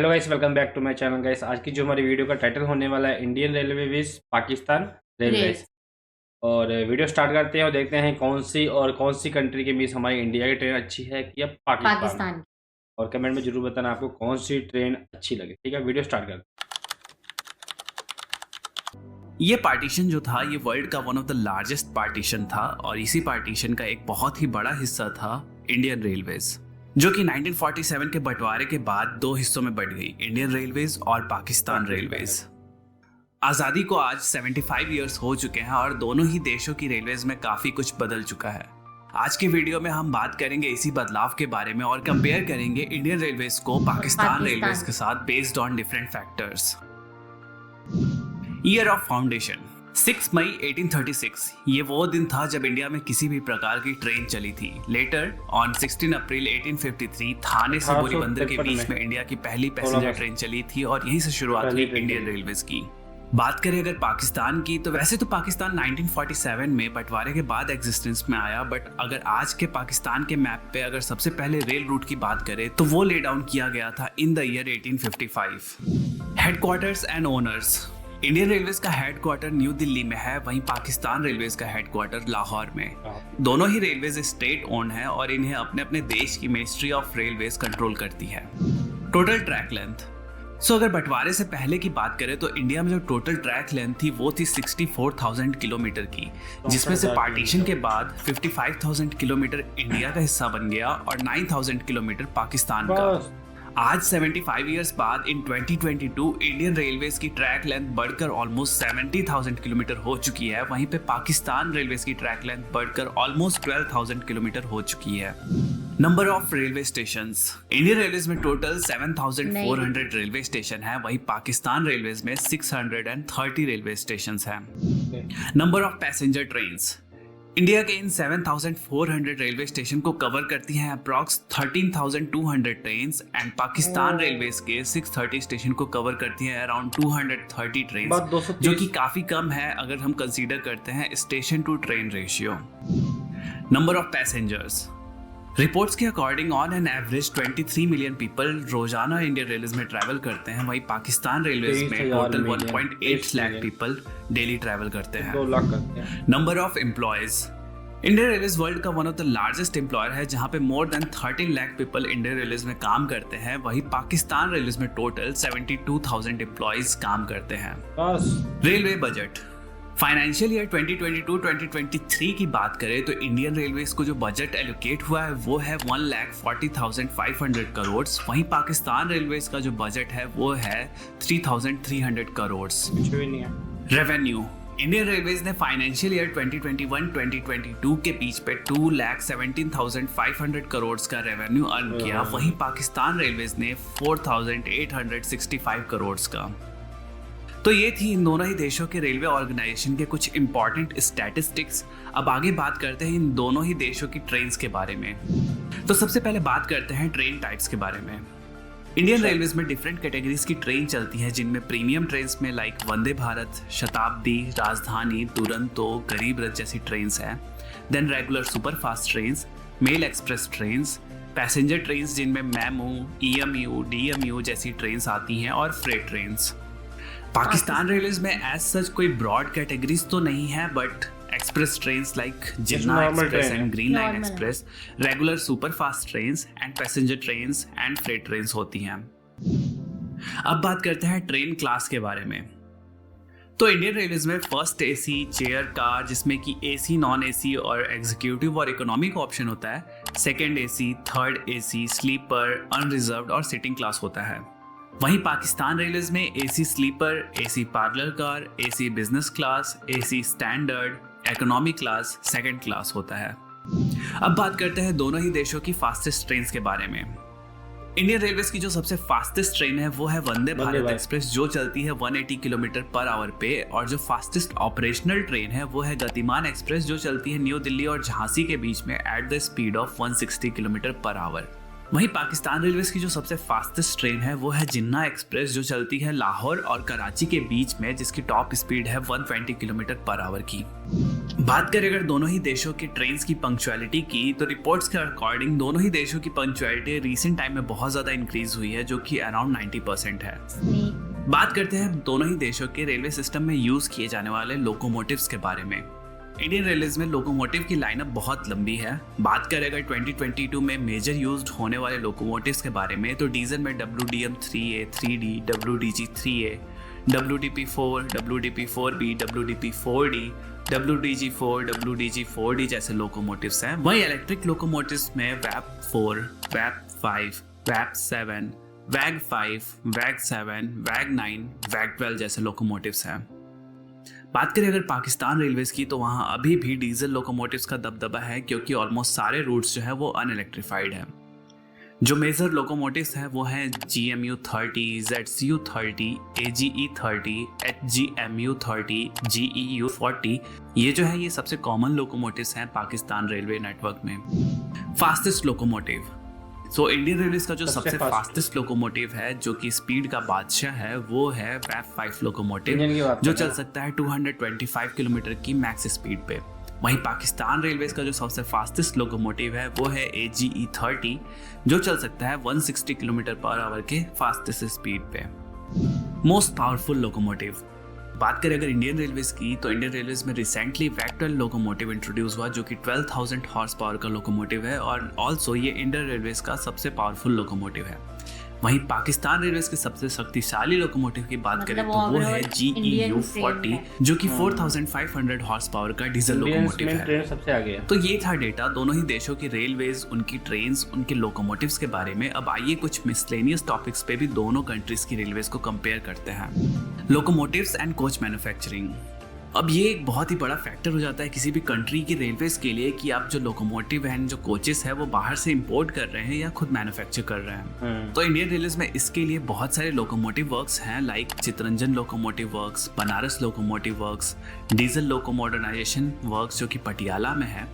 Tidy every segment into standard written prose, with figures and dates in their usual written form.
Hello guys, welcome back to my channel guys. आज की जो हमारी वीडियो का टाइटल होने वाला है Indian railway vs Pakistan railways. Race. और वीडियो स्टार्ट करते हैं और देखते हैं कौन सी कंट्री के बीच हमारी इंडिया की ट्रेन अच्छी है या पाकिस्तान। पाकिस्तान। और कमेंट में जरूर बताना आपको कौन सी ट्रेन अच्छी लगे। ठीक है, वीडियो स्टार्ट करते ये पार्टीशन जो था ये वर्ल्ड का one of the largest partition था और इसी पार्टीशन का एक बहुत ही बड़ा हिस्सा था इंडियन रेलवेज, जो कि 1947 के बंटवारे के बाद दो हिस्सों में बट गई, इंडियन रेलवेज और पाकिस्तान रेलवेज। आज़ादी को आज 75 इयर्स हो चुके हैं और दोनों ही देशों की रेलवेज में काफ़ी कुछ बदल चुका है। आज की वीडियो में हम बात करेंगे इसी बदलाव के बारे में और कंपेयर करेंगे इंडियन रेलवेज को पाकिस्तान रेलवेज के साथ based on different factors. Year of foundation 6 मई 1836। ये वो दिन था जब इंडिया में किसी भी प्रकार की ट्रेन चली थी। लेटर ऑन 16 अप्रैल 1853 थाने से बोरीबंदर के बीच में इंडिया की पहली पैसेंजर ट्रेन चली थी और यहीं से शुरुआत हुई इंडियन रेलवेज की। बात करें अगर पाकिस्तान की, तो वैसे तो पाकिस्तान 1947 में बंटवारे के बाद एग्जिस्टेंस में आया, बट अगर आज के पाकिस्तान के मैप पे अगर सबसे पहले रेल रूट की बात करें तो वो ले डाउन किया गया था in the year 1855। Headquarters and owners. Indian railways का हेडक्वार्टर न्यू दिल्ली में है, वहीं पाकिस्तान रेलवेज का हेडक्वार्टर लाहौर में। दोनों ही रेलवेज स्टेट ओन है और इन्हें अपने अपने देश की मिनिस्ट्री ऑफ रेलवेज कंट्रोल करती है। Total track length. अगर बंटवारे से पहले की बात करें तो इंडिया में जो टोटल ट्रैक लेंथ थी वो थी 64,000 किलोमीटर की, जिसमें से पार्टीशन के बाद 55,000 किलोमीटर इंडिया का हिस्सा बन गया और 9,000 किलोमीटर पाकिस्तान का। आज 75 इयर्स बाद इन 2022 इंडियन रेलवेज की ट्रैक लेंथ बढ़कर ऑलमोस्ट 70,000 किलोमीटर हो चुकी है, वहीं पे पाकिस्तान रेलवेज की ट्रैक लेंथ बढ़कर ऑलमोस्ट 12,000 किलोमीटर हो चुकी है। Number of railway stations. Indian railways में टोटल 7,400 रेलवे स्टेशन है, वहीं पाकिस्तान रेलवेज में 630 रेलवे स्टेशन है। Number of passenger trains. India के इन 7,400 रेलवे स्टेशन को कवर करती हैं approx 13,200 trains and Pakistan railways के 630 स्टेशन को कवर करती हैं अराउंड 230 ट्रेन्स, जो कि काफी कम है अगर हम कंसीडर करते हैं station to train ratio. Number of passengers. Reports के according on an average 23 million people रोजाना इंडियन रेलवेज में ट्रैवल करते हैं, वहीं पाकिस्तान रेलवेज में total 1.8 lakh people daily travel करते हैं। 2 लाख करते हैं। Number of employees. Indian Railways world का one of the largest employer है, जहां पे more than 13 lakh people Indian railways में काम करते हैं, वहीं पाकिस्तान रेलवेज में टोटल 72,000 एम्प्लॉयज काम करते हैं। Railway budget. फाइनेंशियल ईयर 2022-2023 की बात करें तो इंडियन रेलवेज को जो बजट एलोकेट हुआ है वो है 1,40,500 करोड़, वहीं पाकिस्तान रेलवेज का जो बजट है वो है 3,300 करोड़। रेवेन्यू। इंडियन रेलवेज ने फाइनेंशियल ईयर 2021-2022 के बीच पे 2,17,500 करोड़ का रेवेन्यू अर्न किया, वहीं पाकिस्तान रेलवेज ने 4,865 करोड़ का। तो ये थी इन दोनों ही देशों के रेलवे ऑर्गेनाइजेशन के कुछ इंपॉर्टेंट स्टैटिस्टिक्स। अब आगे बात करते हैं इन दोनों ही देशों की ट्रेन्स के बारे में। तो सबसे पहले बात करते हैं ट्रेन टाइप्स के बारे में। इंडियन रेलवेज में डिफरेंट कैटेगरीज की ट्रेन चलती हैं, जिनमें प्रीमियम ट्रेन्स में लाइक वंदे भारत, शताब्दी, राजधानी, दुरंतो, गरीब रथ जैसी ट्रेन्स हैं। Then regular superfast trains, mail express trains, passenger trains जिनमें मेमू, ईएमयू, डीएमयू जैसी ट्रेन्स आती हैं और फ्रेट ट्रेन्स। पाकिस्तान रेलवेज में एज सच कोई ब्रॉड कैटेगरीज तो नहीं है, but express trains like Jinnah express and green line express, regular superfast trains and passenger trains and freight trains होती हैं। अब बात करते हैं ट्रेन क्लास के बारे में। तो इंडियन रेलवेज में फर्स्ट एसी, चेयर कार जिसमें कि एसी, नॉन एसी और एग्जीक्यूटिव और इकोनॉमी का ऑप्शन होता है। Second AC, third AC, sleeper, unreserved और सिटिंग क्लास होता है। वहीं पाकिस्तान रेलवेज में AC sleeper, AC parlour car, AC business class, AC standard, economy class, second class होता है। अब बात करते हैं दोनों ही देशों की फास्टेस्ट ट्रेन्स के बारे में। इंडियन रेलवेज की जो सबसे फास्टेस्ट ट्रेन है वो है वंदे भारत एक्सप्रेस, जो चलती है 180 किलोमीटर पर आवर पे, और जो फास्टेस्ट ऑपरेशनल ट्रेन है वो है गतिमान एक्सप्रेस, जो चलती है न्यू दिल्ली और झांसी के बीच में at the speed of 160 kilometre per hour. वहीं पाकिस्तान रेलवेज की जो सबसे फास्टेस्ट ट्रेन है वो है जिन्ना एक्सप्रेस, जो चलती है लाहौर और कराची के बीच में, जिसकी टॉप स्पीड है 120 किलोमीटर पर आवर की। बात करें अगर दोनों ही देशों के ट्रेन्स की पंक्चुअलिटी की, तो रिपोर्ट्स के अकॉर्डिंग दोनों ही देशों की पंक्चुअलिटी रिसेंट टाइम में बहुत ज़्यादा इंक्रीज हुई है, जो कि अराउंड 90% है। बात करते हैं दोनों ही देशों के रेलवे सिस्टम में यूज़ किए जाने वाले लोकोमोटिव्स के बारे में। इंडियन रेलवेज में लोकोमोटिव की लाइनअप बहुत लंबी है। बात करें अगर 2022 में मेजर यूज्ड होने वाले लोकोमोटिव्स के बारे में, तो डीजल में WDM-3A, 3D, WDG-3A, WDP-4, WDP-4B, WDP-4D, WDG-4, WDG-4D जैसे लोकोमोटिव्स हैं। वहीं इलेक्ट्रिक लोकोमोटिव्स में WAP-4, WAP-5, WAP-7, WAG-5, WAG-7, WAG-9, WAG-12 जैसे लोकोमोटिव्स हैं। बात करें अगर पाकिस्तान रेलवेज की, तो वहाँ अभी भी डीजल लोकोमोटिव्स का दबदबा है, क्योंकि ऑलमोस्ट सारे रूट्स जो है वो अनइलेक्ट्रिफाइड है। जो मेजर लोकोमोटिव्स हैं वो हैं GMU-30, ZCU-30, AGE-30, HGMU-30, GEU-40। ये जो है ये सबसे कॉमन लोकोमोटिव्स हैं पाकिस्तान रेलवे नेटवर्क में। Fastest locomotive, so Indian railways का जो सबसे फास्टेस्ट लोकोमोटिव है, जो कि स्पीड का बादशाह है, वो है WAP-5 लोकोमोटिव, जो चल सकता है 225 किलोमीटर की मैक्स स्पीड पे। वहीं पाकिस्तान रेलवेज का जो सबसे फास्टेस्ट लोकोमोटिव है वो है AGE-30, जो चल सकता है 160 किलोमीटर पर आवर के फास्टेस्ट स्पीड पे। मोस्ट पावरफुल लोकोमोटिव, बात करें अगर इंडियन रेलवेज की, तो इंडियन रेलवेज में रिसेंटली WAG-12 लोकोमोटिव इंट्रोड्यूस हुआ, जो कि 12,000 हॉर्स पावर का लोकोमोटिव है, और ऑल्सो ये इंडियन रेलवेज का सबसे पावरफुल लोकोमोटिव है। वहीं पाकिस्तान रेलवेज के सबसे शक्तिशाली लोकोमोटिव की बात करें तो वो है GEU-40, जो कि 4,500 हॉर्स पावर का डीजल लोकोमोटिव है। सबसे आगे है। तो ये था डेटा दोनों ही देशों की रेलवेज, उनकी ट्रेन्स, उनके लोकोमोटिव्स के बारे में। अब आइए कुछ मिसलेनियस टॉपिक्स पे भी दोनों कंट्रीज की रेलवेज को कंपेयर करते हैं। Locomotives and coach manufacturing. अब ये एक बहुत ही बड़ा फैक्टर हो जाता है किसी भी कंट्री की रेलवेज के लिए कि आप जो लोकोमोटिव हैं, जो कोचेस है, वो बाहर से इंपोर्ट कर रहे हैं या खुद मैन्युफैक्चर कर रहे हैं। तो इंडियन रेलवेज में इसके लिए बहुत सारे लोकोमोटिव वर्क्स हैं, like Chittaranjan locomotive works, Banaras locomotive works, diesel loco modernisation works जो कि पटियाला में है।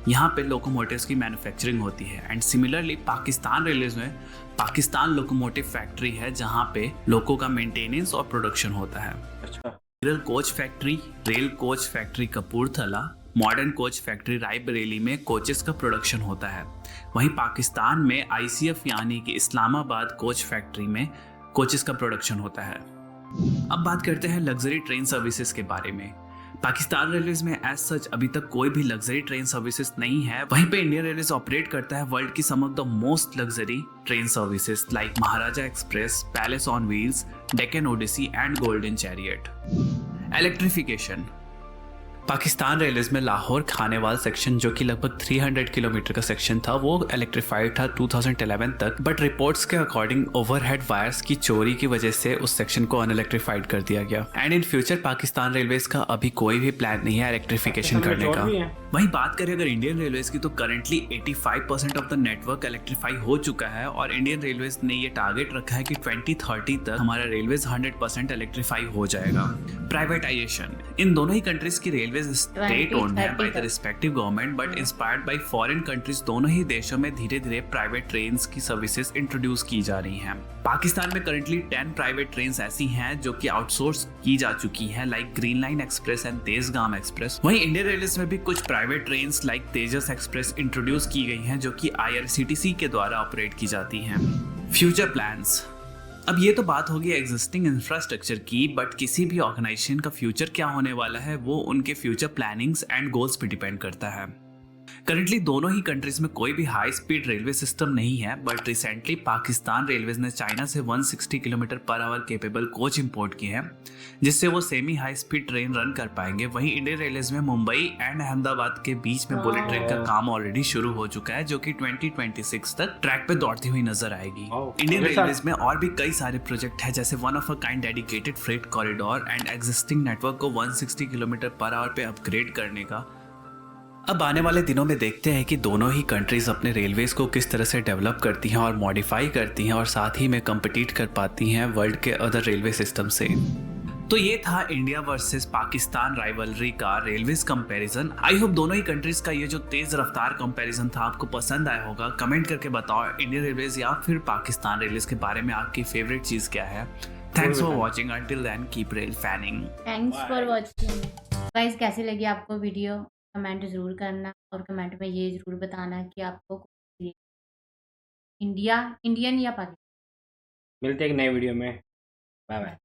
यहाँ पे लोकोमोटिव्स की मैन्युफैक्चरिंग होती है। एंड सिमिलरली पाकिस्तान रेलवेज में पाकिस्तान लोकोमोटिव फैक्ट्री है, जहाँ पे लोको का मेंटेनेंस और प्रोडक्शन होता है। अच्छा। Rail coach factory Kapurthala, modern coach factory Raebareli में कोचेस का प्रोडक्शन होता है। वहीं पाकिस्तान में ICF यानी कि इस्लामाबाद कोच फैक्ट्री में कोचेस का प्रोडक्शन होता है। अब बात करते हैं लग्जरी ट्रेन सर्विसेज के बारे में। पाकिस्तान रेलवेज में एज सच अभी तक कोई भी लग्जरी ट्रेन सर्विसेज नहीं है। वहीं पे इंडियन रेलवेज ऑपरेट करता है वर्ल्ड की some of the most luxury train services like Maharaja express, palace on wheels, Deccan odyssey and golden chariot. Electrification, Pakistan railways में लाहौर खानेवाल सेक्शन, जो कि लगभग 300 किलोमीटर का सेक्शन था, वो इलेक्ट्रीफाइड था 2011 तक, बट रिपोर्ट्स के अकॉर्डिंग ओवरहेड वायर्स की चोरी की वजह से उस सेक्शन को अनइलेक्ट्रीफाइड कर दिया गया। And in future Pakistan railways का अभी कोई भी प्लान नहीं है इलेक्ट्रिफिकेशन करने का। वहीं बात करें अगर इंडियन रेलवेज की, तो currently 85% of the network electrify हो चुका है, और इंडियन रेलवेज ने ये टारगेट रखा है कि 2030 तक हमारा रेलवेज 100% इलेक्ट्रीफाई हो जाएगा। प्राइवेटाइजेशन, इन दोनों ही कंट्रीज की रेलवे स्टेट ओन्ड है by the respective government, but inspired by foreign countries दोनों ही देशों में धीरे धीरे प्राइवेट ट्रेन्स की सर्विसेज इंट्रोड्यूस की जा रही हैं। पाकिस्तान में करंटली 10 प्राइवेट ट्रेन्स ऐसी हैं जो कि आउटसोर्स की जा चुकी हैं, like green line express and Tezgam express. वहीं इंडियन रेलवेज में भी कुछ प्राइवेट ट्रेन्स लाइक तेजस एक्सप्रेस इंट्रोड्यूस की गई हैं, जो कि IRCTC के द्वारा ऑपरेट की जाती हैं। फ्यूचर प्लान्स, अब ये तो बात होगी एग्जिस्टिंग इंफ्रास्ट्रक्चर की, बट किसी भी ऑर्गेनाइजेशन का फ्यूचर क्या होने वाला है वो उनके फ्यूचर प्लानिंग्स एंड गोल्स पे डिपेंड करता है। करंटली दोनों ही कंट्रीज में कोई भी हाई स्पीड रेलवे सिस्टम नहीं है, बट रिसेंटली पाकिस्तान रेलवेज ने चाइना से 160 kilometre per hour capable coach import किए हैं, जिससे वो semi high speed train run कर पाएंगे। वहीं इंडियन रेलवेज में मुंबई एंड अहमदाबाद के बीच में बुलेट ट्रेन का काम ऑलरेडी शुरू हो चुका है, जो कि 2026 तक ट्रैक पे दौड़ती हुई नजर आएगी। इंडियन रेलवेज में और भी कई सारे प्रोजेक्ट है, जैसे one of a kind dedicated freight corridor and existing network को 160 किलोमीटर पर आवर पे अपग्रेड करने का। अब आने वाले दिनों में देखते हैं कि दोनों ही कंट्रीज अपने रेलवेज को किस तरह से डेवलप करती हैं और मॉडिफाई करती हैं, और साथ ही में कम्पिटिट कर पाती हैं वर्ल्ड के अदर रेलवे सिस्टम से। तो ये था इंडिया वर्सेस पाकिस्तान राइवलरी का रेलवेज कंपैरिजन। आई होप दोनों ही कंट्रीज का ये जो तेज रफ्तार कंपैरिजन था आपको पसंद आया होगा। कमेंट करके बताओ इंडियन रेलवेज या फिर पाकिस्तान रेलवेज के बारे में आपकी फेवरेट चीज क्या है। Thanks for watching, until then keep rail fanning. Thanks for watching guys. कैसी लगी आपको वीडियो? कमेंट ज़रूर करना और कमेंट में ये ज़रूर बताना कि आपको इंडिया इंडियन या पाकिस्तान। मिलते हैं एक नए वीडियो में। Bye bye.